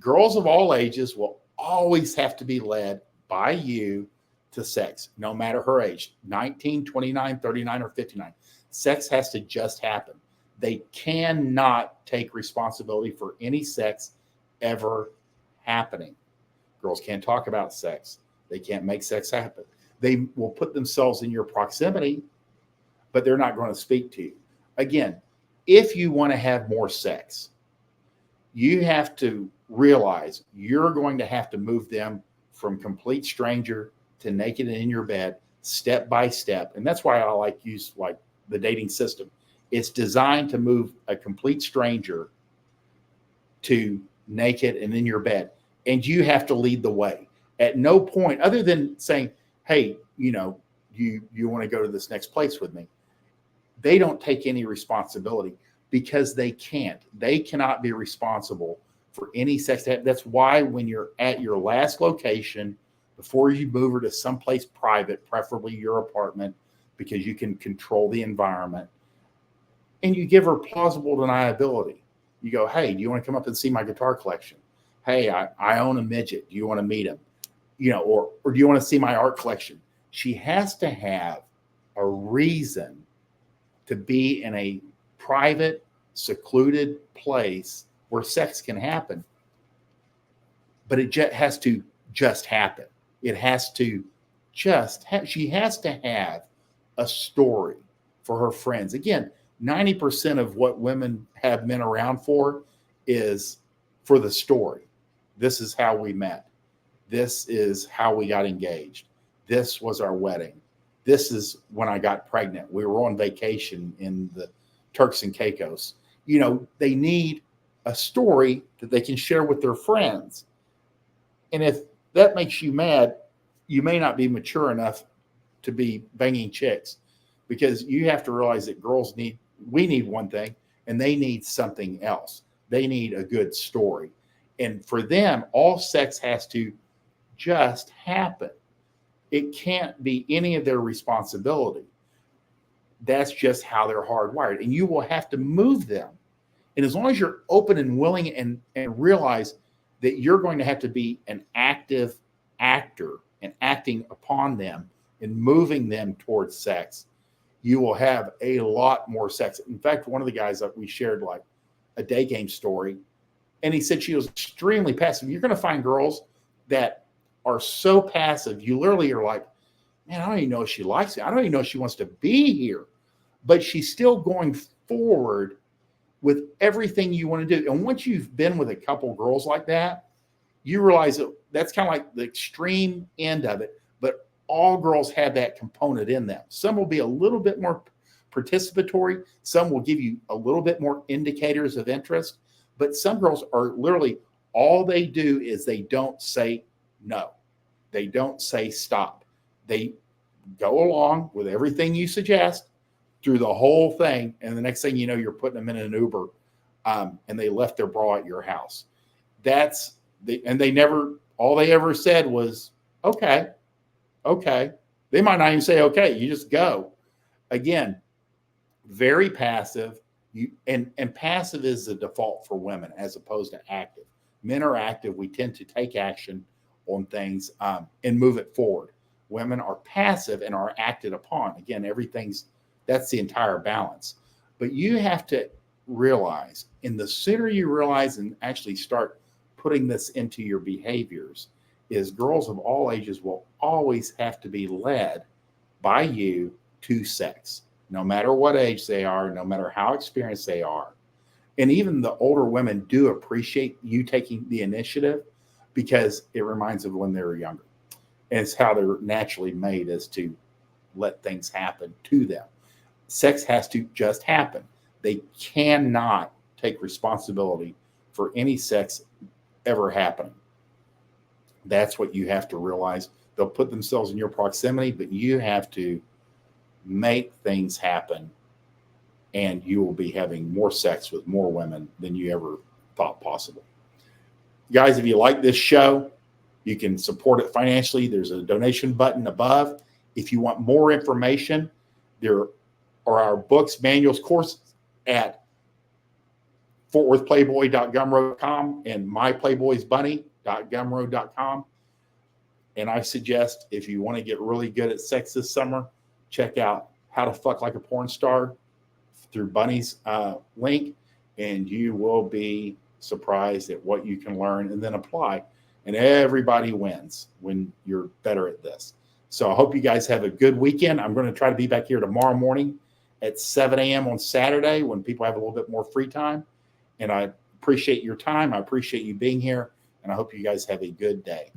girls of all ages will always have to be led by you to sex, no matter her age, 19, 29, 39, or 59. Sex has to just happen. They cannot take responsibility for any sex ever happening. Girls can't talk about sex. They can't make sex happen. They will put themselves in your proximity, but they're not going to speak to you. Again, if you want to have more sex, you have to realize you're going to have to move them from complete stranger to naked and in your bed, step by step. And that's why I like use like the dating system. It's designed to move a complete stranger to naked and in your bed. And you have to lead the way. At no point, other than saying, hey, you want to go to this next place with me, they don't take any responsibility because they can't. They cannot be responsible for any sex. That's why when you're at your last location, before you move her to someplace private, preferably your apartment, because you can control the environment, and you give her plausible deniability. You go, hey, do you want to come up and see my guitar collection? Hey, I own a midget. Do you want to meet him? Or do you want to see my art collection? She has to have a reason to be in a private, secluded place where sex can happen. But it has to just happen. It has to she has to have a story for her friends. Again, 90% of what women have men around for is for the story. This is how we met. This is how we got engaged. This was our wedding. This is when I got pregnant. We were on vacation in the Turks and Caicos. They need a story that they can share with their friends. And if that makes you mad, you may not be mature enough to be banging chicks, because you have to realize that we need one thing and they need something else. They need a good story. And for them, all sex has to just happen. It can't be any of their responsibility. That's just how they're hardwired. And you will have to move them. And as long as you're open and willing and realize that you're going to have to be an active actor and acting upon them and moving them towards sex, you will have a lot more sex. In fact, one of the guys that we shared like a day game story, and he said she was extremely passive. You're going to find girls that are so passive. You literally are like, man, I don't even know if she likes it. I don't even know if she wants to be here. But she's still going forward with everything you want to do. And once you've been with a couple girls like that, you realize that that's kind of like the extreme end of it. But all girls have that component in them. Some will be a little bit more participatory. Some will give you a little bit more indicators of interest. But some girls are literally, all they do is they don't say no. They don't say stop. They go along with everything you suggest through the whole thing. And the next thing you know, you're putting them in an Uber and they left their bra at your house. All they ever said was, okay. They might not even say, okay, you just go. Again, very passive. And passive is the default for women as opposed to active. Men are active. We tend to take action on things and move it forward. Women are passive and are acted upon. Again, that's the entire balance. But you have to realize, and the sooner you realize and actually start putting this into your behaviors, is girls of all ages will always have to be led by you to sex, no matter what age they are, no matter how experienced they are. And even the older women do appreciate you taking the initiative because it reminds them of when they were younger. And it's how they're naturally made, is to let things happen to them. Sex has to just happen. They cannot take responsibility for any sex ever happening. That's what you have to realize. They'll put themselves in your proximity, but you have to make things happen, and you will be having more sex with more women than you ever thought possible. Guys, if you like this show, you can support it financially. There's a donation button above. If you want more information, there are our books, manuals, courses at FortWorthPlayboy.gumroad.com and myplayboysbunny.gumroad.com. And I suggest if you want to get really good at sex this summer, check out How to Fuck Like a Porn Star through Bunny's link, and you will be surprised at what you can learn and then apply. And everybody wins when you're better at this. So I hope you guys have a good weekend. I'm going to try to be back here tomorrow morning at 7 a.m. on Saturday when people have a little bit more free time. And I appreciate your time. I appreciate you being here. And I hope you guys have a good day.